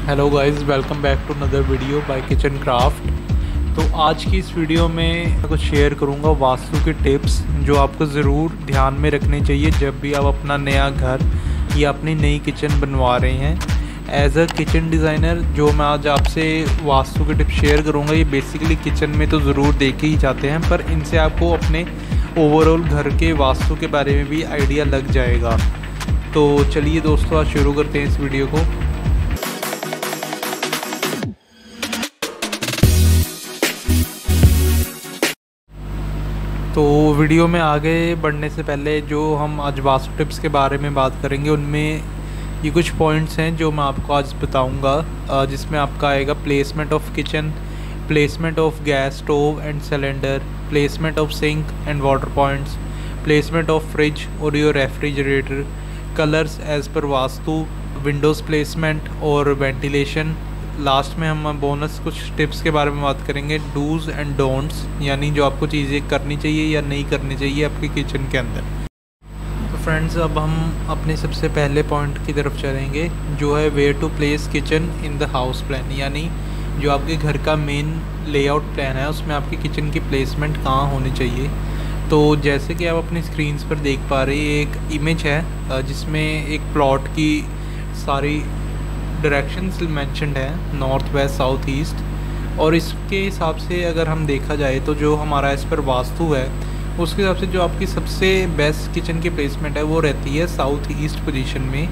Hello guys, welcome back to another video by Kitchen Craft. तो आज की इस वीडियो में मैं कुछ शेयर करूंगा वास्तु के टिप्स जो आपको ज़रूर ध्यान में रखने चाहिए जब भी आप अपना नया घर या अपनी नई किचन बनवा रहे हैं। एज अ किचन डिज़ाइनर जो मैं आज आपसे वास्तु के टिप्स शेयर करूंगा, ये बेसिकली किचन में तो ज़रूर देखे ही जाते हैं, पर इनसे आपको अपने ओवरऑल घर के वास्तु के बारे में भी आइडिया लग जाएगा। तो चलिए दोस्तों, आज शुरू करते हैं इस वीडियो को। तो वीडियो में आगे बढ़ने से पहले जो हम आज वास्तु टिप्स के बारे में बात करेंगे, उनमें ये कुछ पॉइंट्स हैं जो मैं आपको आज बताऊंगा, जिसमें आपका आएगा placement of kitchen, placement of gas stove and cylinder, placement of sink and water points, placement of fridge और your refrigerator, colours as per Vastu, windows placement और वेंटिलेशन। लास्ट में हम बोनस कुछ टिप्स के बारे में बात करेंगे, डूज़ एंड डोंट्स, यानी जो आपको चीज़ें करनी चाहिए या नहीं करनी चाहिए आपकी किचन के अंदर। तो फ्रेंड्स, अब हम अपने सबसे पहले पॉइंट की तरफ चलेंगे, जो है where to place kitchen in the house plan, यानी जो आपके घर का मेन लेआउट प्लान है उसमें आपकी किचन की प्लेसमेंट कहाँ होनी चाहिए। तो जैसे कि आप अपनी स्क्रीन्स पर देख पा रहे हैं, एक इमेज है जिसमें एक प्लॉट की सारी डायरेक्शंस मेंशन्ड है, नॉर्थ वेस्ट साउथ ईस्ट। और इसके हिसाब से अगर हम देखा जाए तो जो हमारा इस पर वास्तु है उसके हिसाब से जो आपकी सबसे बेस्ट किचन की प्लेसमेंट है वो रहती है साउथ ईस्ट पोजीशन में,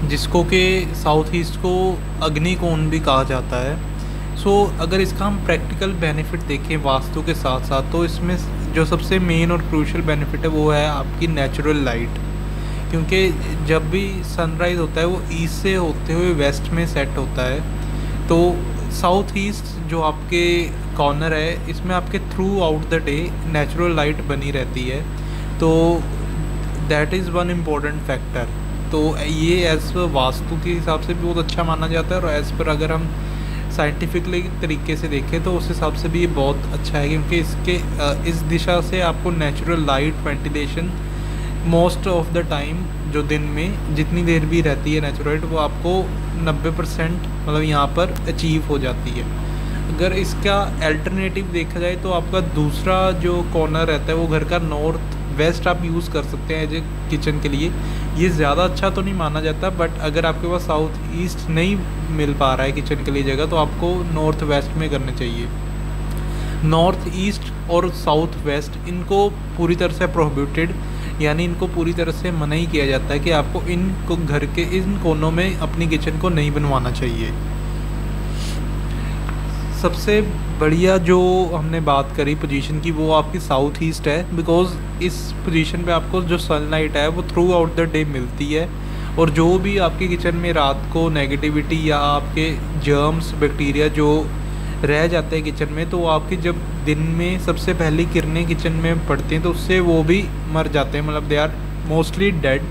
जिसको कि साउथ ईस्ट को अग्निकोण भी कहा जाता है। सो अगर इसका हम प्रैक्टिकल बेनिफिट देखें वास्तु के साथ साथ, तो इसमें जो सबसे मेन और क्रूशियल बेनिफिट है वो है आपकी नेचुरल लाइट, क्योंकि जब भी सनराइज़ होता है वो ईस्ट से होते हुए वेस्ट में सेट होता है। तो साउथ ईस्ट जो आपके कॉर्नर है इसमें आपके through out the day natural light बनी रहती है। तो that is one important factor. तो ये एज़ पर वास्तु के हिसाब से भी बहुत अच्छा माना जाता है, और एज़ पर अगर हम साइंटिफिकली तरीके से देखें तो उस हिसाब से भी ये बहुत अच्छा है, क्योंकि इस दिशा से आपको natural light, ventilation most of the time जो दिन में जितनी देर भी रहती है नेचुरल लाइट, वो आपको 90% मतलब यहाँ पर अचीव हो जाती है। अगर इसका अल्टरनेटिव देखा जाए तो आपका दूसरा जो कॉर्नर रहता है वो घर का नॉर्थ वेस्ट आप यूज़ कर सकते हैं एज ए किचन के लिए। ये ज़्यादा अच्छा तो नहीं माना जाता, बट अगर आपके पास साउथ ईस्ट नहीं मिल पा रहा है किचन के लिए जगह, तो आपको नॉर्थ वेस्ट में करना चाहिए। नॉर्थ ईस्ट और साउथ वेस्ट इनको पूरी तरह से प्रोहिबिटेड, यानी इनको पूरी तरह से मना ही किया जाता है कि आपको इनको घर के इन कोनों में अपनी किचन को नहीं बनवाना चाहिए। सबसे बढ़िया जो हमने बात करी पोजीशन की वो आपकी साउथ ईस्ट है, बिकॉज़ इस पोजीशन पे आपको जो सनलाइट है वो थ्रू आउट द डे मिलती है, और जो भी आपकी किचन में रात को नेगेटिविटी या आपके जर्म्स बैक्टीरिया जो रह जाते हैं किचन में, तो आपकी जब दिन में सबसे पहली किरणें किचन में पड़ती हैं तो उससे वो भी मर जाते हैं, मतलब they are mostly dead.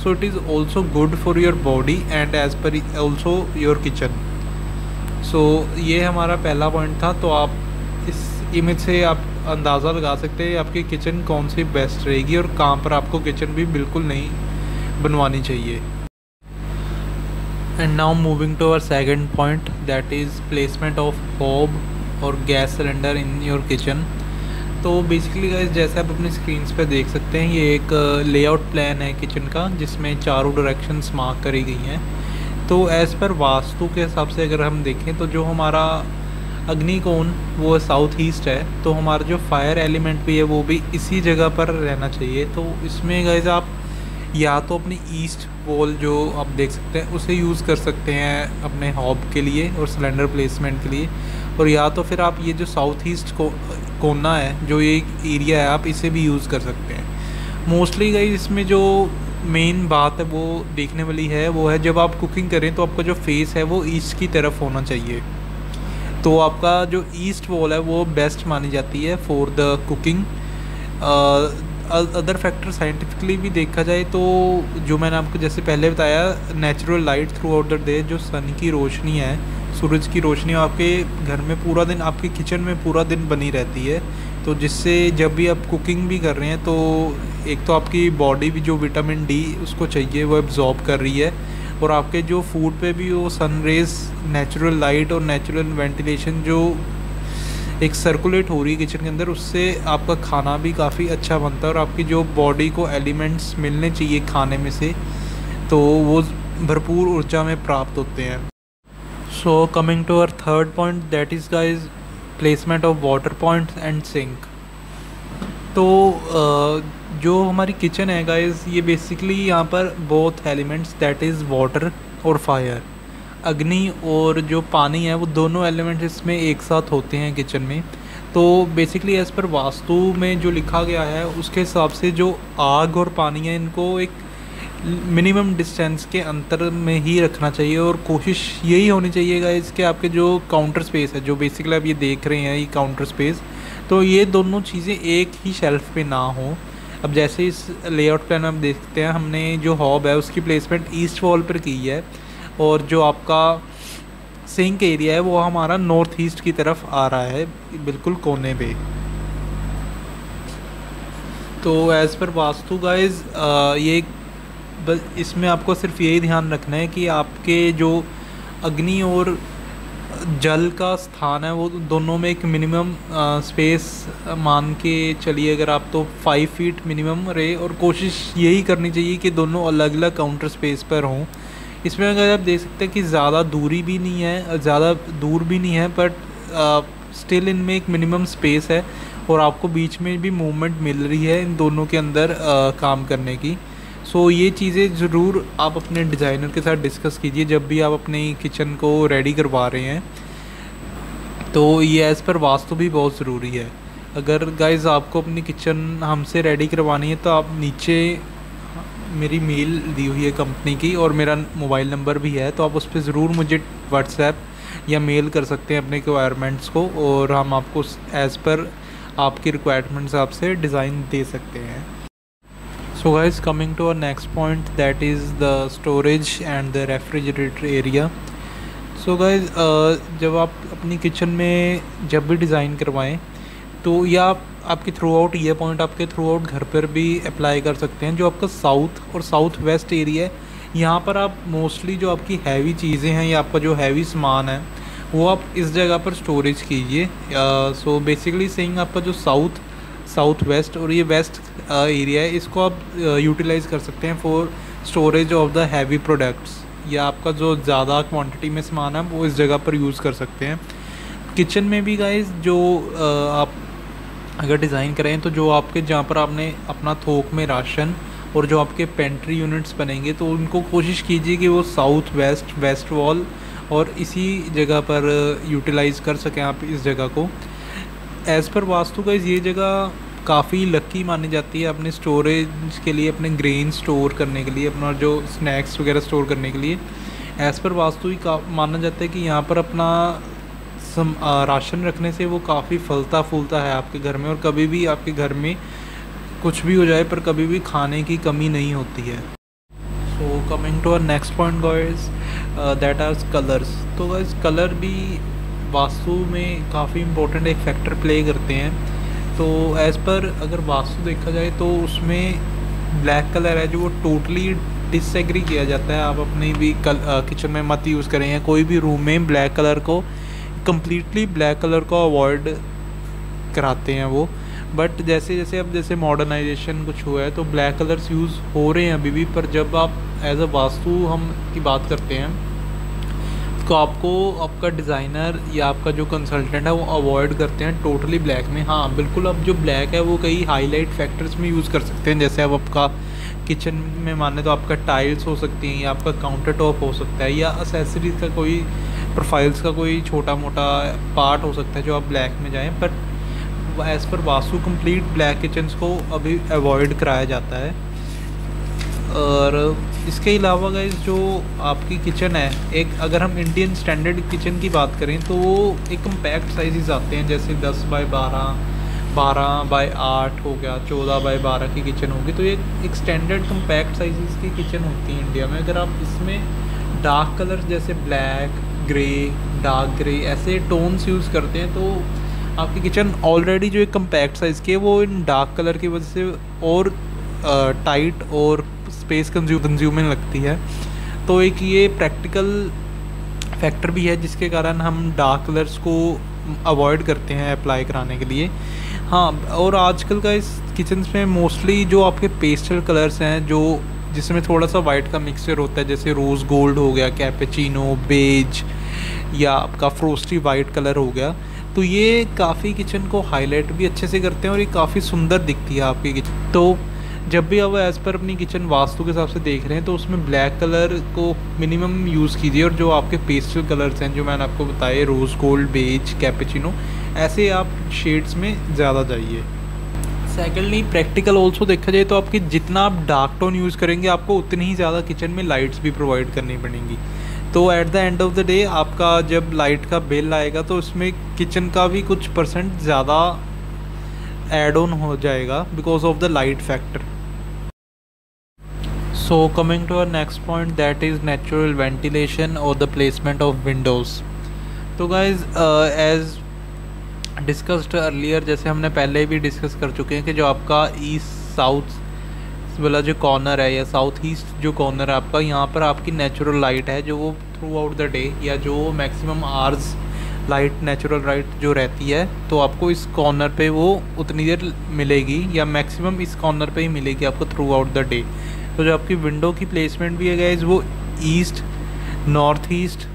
So it is also good for your body and as per also your kitchen. So ये हमारा पहला पॉइंट था। तो आप इस इमेज से आप अंदाज़ा लगा सकते हैं आपकी किचन कौन सी बेस्ट रहेगी और कहाँ पर आपको किचन भी बिल्कुल नहीं बनवानी चाहिए। And now moving to our second point, that is placement of hob और gas cylinder in your kitchen। तो बेसिकली गाइस, जैसे आप अपनी स्क्रीन्स पे देख सकते हैं, ये एक लेआउट प्लान है किचन का जिसमें चारों डायरेक्शंस मार्क करी गई हैं। तो एज़ पर वास्तु के हिसाब से अगर हम देखें तो जो हमारा अग्निकोण वो साउथ ईस्ट है, तो हमारा जो फायर एलिमेंट भी है वो भी इसी जगह पर रहना चाहिए। तो इसमें गाइस आप या तो अपनी ईस्ट वॉल जो आप देख सकते हैं उसे यूज़ कर सकते हैं अपने हॉब के लिए और सिलेंडर प्लेसमेंट के लिए, और या तो फिर आप ये जो साउथ ईस्ट कोना है जो ये एरिया है आप इसे भी यूज़ कर सकते हैं। मोस्टली गाइस इसमें जो मेन बात है वो देखने वाली है वो है जब आप कुकिंग करें तो आपका जो फेस है वो ईस्ट की तरफ होना चाहिए। तो आपका जो ईस्ट वॉल है वो बेस्ट मानी जाती है for the cooking. Other factor scientifically भी देखा जाए तो जो मैंने आपको जैसे पहले बताया, natural light through out the day, जो सन की रोशनी है, सूरज की रोशनी आपके घर में पूरा दिन, आपके किचन में पूरा दिन बनी रहती है। तो जिससे जब भी आप कुकिंग भी कर रहे हैं तो एक तो आपकी बॉडी भी जो विटामिन डी उसको चाहिए वो एब्जॉर्ब कर रही है, और आपके जो फूड पे भी वो सन रेज, नेचुरल लाइट और नेचुरल वेंटिलेशन जो एक सर्कुलेट हो रही है किचन के अंदर, उससे आपका खाना भी काफ़ी अच्छा बनता है और आपकी जो बॉडी को एलिमेंट्स मिलने चाहिए खाने में से, तो वो भरपूर ऊर्जा में प्राप्त होते हैं। So coming to our third point, that is guys placement of water point and sink. तो जो हमारी किचन है गाइज, ये बेसिकली यहाँ पर both elements that is water और फायर, अग्नि और जो पानी है, वो दोनों एलिमेंट्स इसमें एक साथ होते हैं किचन में। तो बेसिकली एज़ पर वास्तु में जो लिखा गया है उसके हिसाब से जो आग और पानी है, इनको एक मिनिमम डिस्टेंस के अंतर में ही रखना चाहिए और कोशिश यही होनी चाहिए गाइस कि आपके जो काउंटर स्पेस है, जो बेसिकली आप ये देख रहे हैं ये काउंटर स्पेस, तो ये दोनों चीज़ें एक ही शेल्फ पे ना हो। अब जैसे इस लेआउट प्लान में आप देखते हैं, हमने जो हॉब है उसकी प्लेसमेंट ईस्ट वॉल पर की है और जो आपका सिंक एरिया है वो हमारा नॉर्थ ईस्ट की तरफ आ रहा है, बिल्कुल कोने पे। तो एज़ पर वास्तु गाइज ये बस इसमें आपको सिर्फ यही ध्यान रखना है कि आपके जो अग्नि और जल का स्थान है वो दोनों में एक मिनिमम स्पेस मान के चलिए अगर आप, तो 5 फीट मिनिमम रहे और कोशिश यही करनी चाहिए कि दोनों अलग अलग काउंटर स्पेस पर हों। इसमें अगर आप देख सकते हैं कि ज़्यादा दूरी भी नहीं है, ज़्यादा दूर भी नहीं है, बट स्टिल इनमें एक मिनिमम स्पेस है और आपको बीच में भी मूवमेंट मिल रही है इन दोनों के अंदर काम करने की। सो ये चीज़ें ज़रूर आप अपने डिज़ाइनर के साथ डिस्कस कीजिए जब भी आप अपनी किचन को रेडी करवा रहे हैं। तो ये एज़ पर वास्तु भी बहुत ज़रूरी है। अगर गाइज़ आपको अपनी किचन हमसे रेडी करवानी है तो आप नीचे मेरी मेल दी हुई है कंपनी की और मेरा मोबाइल नंबर भी है, तो आप उस पर ज़रूर मुझे व्हाट्सएप या मेल कर सकते हैं अपने रिक्वायरमेंट्स को और हम आपको एज़ पर आपकी रिक्वायरमेंट्स आपसे डिज़ाइन दे सकते हैं। So guys, coming to our next point, that is the storage and the refrigerator area. So guys, जब आप अपनी किचन में जब भी डिज़ाइन करवाएं तो या आपके थ्रू आउट ये पॉइंट आपके थ्रू आउट घर पर भी अप्लाई कर सकते हैं। जो आपका साउथ और साउथ वेस्ट एरिया है, यहाँ पर आप मोस्टली जो आपकी हैवी चीज़ें हैं या आपका जो हैवी सामान है वो आप इस जगह पर स्टोरेज कीजिए। सो बेसिकली सेइंग आपका जो साउथ वेस्ट और ये वेस्ट एरिया है, इसको आप यूटिलाइज़ कर सकते हैं for storage of the heavy products, या आपका जो ज़्यादा क्वांटिटी में सामान है वो इस जगह पर यूज़ कर सकते हैं। किचन में भी गाइस जो आप अगर डिज़ाइन करें तो जो आपके जहाँ पर आपने अपना थोक में राशन और जो आपके पेंट्री यूनिट्स बनेंगे तो उनको कोशिश कीजिए कि वो साउथ वेस्ट वॉल और इसी जगह पर यूटिलाइज़ कर सकें आप इस जगह को। एज़ पर वास्तु गाइस ये जगह काफ़ी लकी मानी जाती है अपने स्टोरेज के लिए, अपने ग्रेन स्टोर करने के लिए, अपना जो स्नैक्स वगैरह स्टोर करने के लिए। एज़ पर वास्तु ही माना जाता है कि यहाँ पर अपना राशन रखने से वो काफ़ी फलता फूलता है आपके घर में और कभी भी आपके घर में कुछ भी हो जाए पर कभी भी खाने की कमी नहीं होती है। So coming to our next point guys, that are colours. तो गाइस कलर भी वास्तु में काफ़ी इम्पोर्टेंट एक फैक्टर प्ले करते हैं। तो एज़ पर अगर वास्तु देखा जाए तो उसमें ब्लैक कलर है जो वो टोटली डिसएग्री किया जाता है। आप अपनी भी किचन में मत यूज़ करें या कोई भी रूम में ब्लैक कलर को कम्प्लीटली ब्लैक कलर को अवॉइड कराते हैं वो। बट जैसे जैसे अब जैसे मॉडर्नाइजेशन कुछ हुआ है तो ब्लैक कलर्स यूज़ हो रहे हैं अभी भी, पर जब आप एज अ वास्तु हम की बात करते हैं तो आपको आपका डिज़ाइनर या आपका जो कंसल्टेंट है वो अवॉइड करते हैं टोटली ब्लैक में। हाँ बिल्कुल, अब जो ब्लैक है वो कई हाईलाइट फैक्टर्स में यूज़ कर सकते हैं। जैसे अब आपका किचन में माने तो आपका टाइल्स हो सकती हैं या आपका काउंटर टॉप हो सकता है या एसेसरीज का कोई प्रोफाइल्स का कोई छोटा मोटा पार्ट हो सकता है जो आप ब्लैक में जाएँ। But as per vastu complete black kitchens को अभी अवॉइड कराया जाता है। और इसके अलावा गाइस जो आपकी किचन है, एक अगर हम इंडियन स्टैंडर्ड किचन की बात करें तो वो एक कम्पैक्ट साइज़ आते हैं, जैसे 10 बाय 12, 12 बाय 8 हो गया, 14 बाय 12 की किचन होगी। तो ये एक स्टैंडर्ड कम्पैक्ट साइज़ की किचन होती है इंडिया में। अगर आप इसमें डार्क कलर जैसे ब्लैक, ग्रे, डार्क ग्रे ऐसे टोन्स यूज़ करते हैं तो आपकी किचन ऑलरेडी जो एक कम्पैक्ट साइज़ की है वो इन डार्क कलर की वजह से और टाइट और स्पेस कंज्यूमिंग लगती है। तो एक ये प्रैक्टिकल फैक्टर भी है जिसके कारण हम डार्क कलर्स को अवॉइड करते हैं अप्लाई कराने के लिए। हाँ, और आजकल का इस किचन्स में मोस्टली जो आपके पेस्टल कलर्स हैं, जो जिसमें थोड़ा सा वाइट का मिक्सचर होता है, जैसे रोज़ गोल्ड हो गया, कैपेचिनो, बेज, या आपका फ्रोस्टी वाइट कलर हो गया, तो ये काफ़ी किचन को हाईलाइट भी अच्छे से करते हैं और ये काफ़ी सुंदर दिखती है आपकी किचन। तो जब भी आप एज़ पर अपनी किचन वास्तु के हिसाब से देख रहे हैं तो उसमें ब्लैक कलर को मिनिमम यूज़ कीजिए, और जो आपके पेस्टल कलर्स हैं जो मैंने आपको बताए, रोज़ गोल्ड, बेज, कैपेचिनो, ऐसे आप शेड्स में ज़्यादा जाइए। सेकेंडली, प्रैक्टिकल ऑल्सो देखा जाए तो आपकी जितना आप डार्क टोन यूज़ करेंगे आपको उतनी ही ज़्यादा किचन में लाइट्स भी प्रोवाइड करनी पड़ेंगी। तो at the end of the day आपका जब लाइट का बिल आएगा तो उसमें किचन का भी कुछ % ज़्यादा एड ऑन हो जाएगा because of the light factor. So coming to our next point, that is natural ventilation or the placement of windows. तो guys, as discussed earlier, जैसे हमने पहले भी डिस्कस कर चुके हैं कि जो आपका ईस्ट साउथ वाला जो कॉर्नर है या साउथ ईस्ट जो कॉर्नर है आपका, यहाँ पर आपकी नेचुरल लाइट है जो वो थ्रू आउट द डे या जो maximum hours light, natural light जो रहती है, तो आपको इस कॉर्नर पे वो उतनी देर मिलेगी या मैक्सिमम इस कॉर्नर पे ही मिलेगी आपको थ्रू आउट द डे। तो जो आपकी विंडो की प्लेसमेंट भी है गाइस, वो ईस्ट, नॉर्थ ईस्ट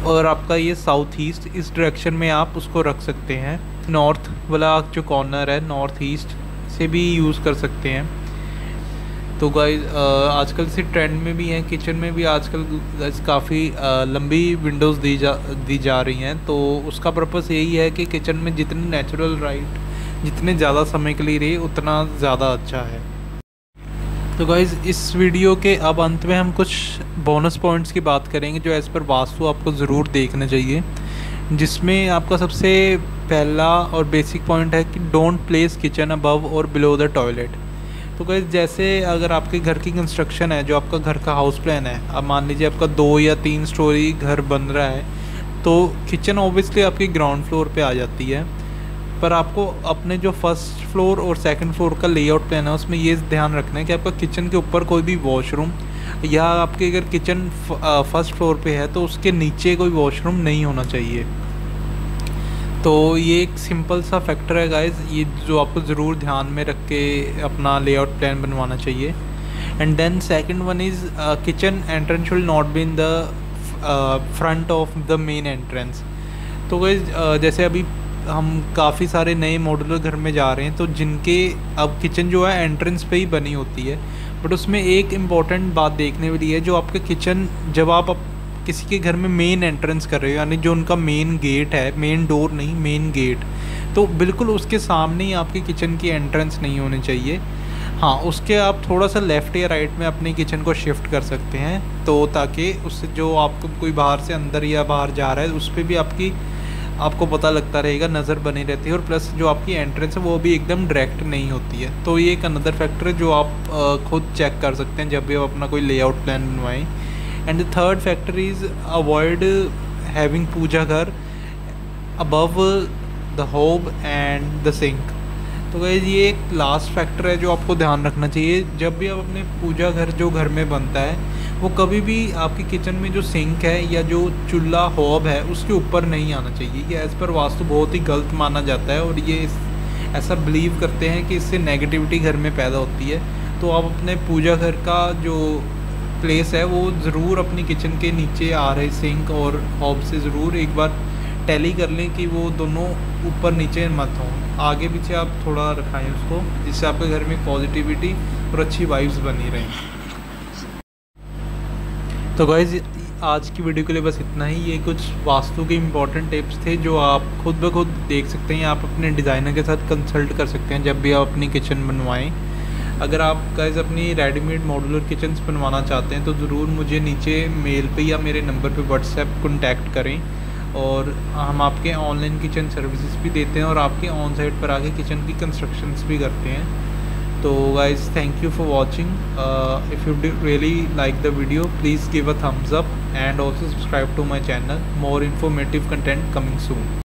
और आपका ये साउथ ईस्ट, इस डायरेक्शन में आप उसको रख सकते हैं। नॉर्थ वाला जो कॉर्नर है, नॉर्थ ईस्ट से भी यूज़ कर सकते हैं। तो गाइस, आजकल से ट्रेंड में भी हैं, किचन में भी आजकल काफ़ी लंबी विंडोज़ दी जा रही हैं। तो उसका पर्पस यही है कि किचन में जितनी नेचुरल लाइट जितने ज़्यादा समय के लिए रहे उतना ज़्यादा अच्छा है। तो गाइज़, इस वीडियो के अब अंत में हम कुछ बोनस पॉइंट्स की बात करेंगे जो एज़ पर वास्तु आपको ज़रूर देखना चाहिए, जिसमें आपका सबसे पहला और बेसिक पॉइंट है कि डोंट प्लेस किचन अबव और बिलो द टॉयलेट। तो गाइज़, जैसे अगर आपके घर की कंस्ट्रक्शन है, जो आपका घर का हाउस प्लान है, अब मान लीजिए आपका 2 या 3 स्टोरी घर बन रहा है, तो किचन ऑब्वियसली आपकी ग्राउंड फ्लोर पे आ जाती है, पर आपको अपने जो फर्स्ट फ्लोर और सेकंड फ्लोर का लेआउट प्लान है उसमें ये ध्यान रखना है कि आपका किचन के ऊपर कोई भी वॉशरूम, या आपके अगर किचन फर्स्ट फ्लोर पे है तो उसके नीचे कोई वॉशरूम नहीं होना चाहिए। तो ये एक सिंपल सा फैक्टर है गाइस, ये जो आपको ज़रूर ध्यान में रख के अपना लेआउट प्लान बनवाना चाहिए। And then second one is kitchen entrance should not be in the front of the main entrance. तो गाइस, जैसे अभी हम काफ़ी सारे नए मॉड्यूलर घर में जा रहे हैं, तो जिनके अब किचन जो है एंट्रेंस पे ही बनी होती है, बट उसमें एक इम्पॉर्टेंट बात देखने वाली है, जो आपका किचन जब आप किसी के घर में मेन एंट्रेंस कर रहे हो, यानी जो उनका मेन गेट है, मेन डोर नहीं, मेन गेट, तो बिल्कुल उसके सामने ही आपकी किचन की एंट्रेंस नहीं होनी चाहिए। हाँ, उसके आप थोड़ा सा लेफ़्ट या राइट में अपनी किचन को शिफ्ट कर सकते हैं, तो ताकि उससे जो आपको कोई बाहर से अंदर या बाहर जा रहा है उस पर भी आपको पता लगता रहेगा, नज़र बनी रहती है, और प्लस जो आपकी एंट्रेंस है वो भी एकदम डायरेक्ट नहीं होती है। तो ये एक अनदर फैक्टर है जो आप खुद चेक कर सकते हैं जब भी आप अपना कोई लेआउट प्लान बनवाएं। And the third factor is avoid having puja ghar above the hob and the sink. तो गाइस, ये एक लास्ट फैक्टर है जो आपको ध्यान रखना चाहिए जब भी आप अपने पूजा घर जो घर में बनता है, वो कभी भी आपकी किचन में जो सिंक है या जो चूल्हा हॉब है उसके ऊपर नहीं आना चाहिए। ये एज़ पर वास्तु बहुत ही गलत माना जाता है, और ये ऐसा बिलीव करते हैं कि इससे नेगेटिविटी घर में पैदा होती है। तो आप अपने पूजा घर का जो प्लेस है वो ज़रूर अपनी किचन के नीचे आ रहे सिंक और हॉब से ज़रूर एक बार टैली कर लें कि वो दोनों ऊपर नीचे मत हों, आगे पीछे आप थोड़ा रखाएं उसको, जिससे आपके घर में पॉजिटिविटी और अच्छी वाइब्स बनी रहें। तो गाइज़, आज की वीडियो के लिए बस इतना ही। ये कुछ वास्तु के इम्पॉर्टेंट टिप्स थे जो आप खुद ब खुद देख सकते हैं, आप अपने डिज़ाइनर के साथ कंसल्ट कर सकते हैं जब भी आप अपनी किचन बनवाएं। अगर आप गाइज़ अपनी रेडीमेड मॉड्यूलर किचन्स बनवाना चाहते हैं तो ज़रूर मुझे नीचे मेल पे या मेरे नंबर पे व्हाट्सएप कॉन्टैक्ट करें, और हम आपके ऑनलाइन किचन सर्विसेज भी देते हैं और आपके ऑन साइट पर आके किचन की कंस्ट्रक्शंस भी करते हैं। तो guys, thank you for watching. If you really like the video, please give a thumbs up and also subscribe to my channel. More informative content coming soon.